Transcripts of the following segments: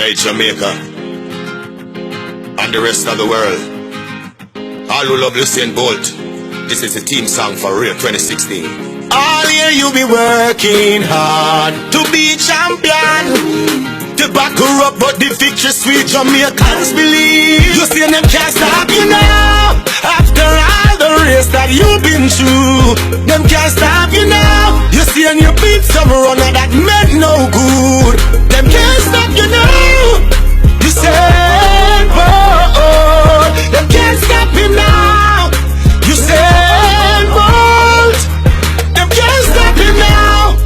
Hey Jamaica and the rest of the world, all who love Usain Bolt, this is a team song for Rio 2016. All year you be working hard to be champion, to back her up, but the victory sweet. Jamaicans believe you see them can't stop you now. After all the race that you've been through, them can't stop you now. You see and you beat some runner that meant no good. Them can't stop you now. You said, Bolt, them can't stop him now. You said, Bolt, them can't stop him now.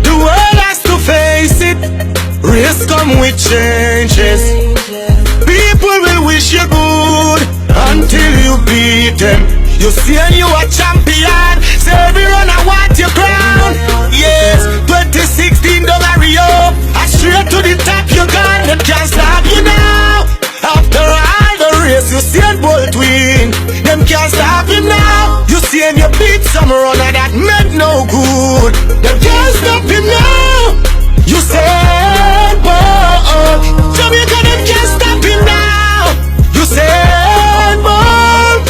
The world has to face it. Race come with changes. People will wish you good until you beat them. You see and you a champion. Say every runner want your crown. Yes, 2016 don't hurry up. I straight to the top you gone. Them can't stop you now. After all the race you see and Bolt win. Them can't stop him now. You see and you beat some runner that meant no good. Them can't stop him now. You said Bolt, Jamaica them can't stop him now. You said Bolt,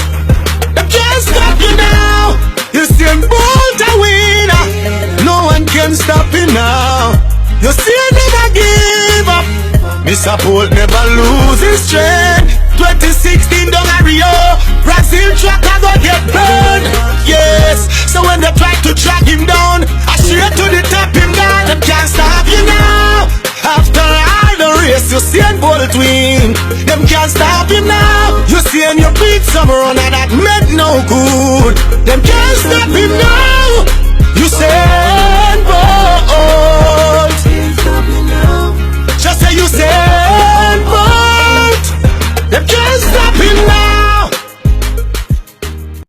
them can't stop you now. You said Bolt a winner, no one can stop him now. You see never give up. Mr. Bolt never lose his strength. 2016 don't hurry up. Brazil track I go get burned. Yes, so when they try to track him down, I straight to the top him down. Them can't stop you now. After all the race you see and Bolt win. Them can't stop him now. You see and you beat some runner that meant no good. Them can't stop him now. You say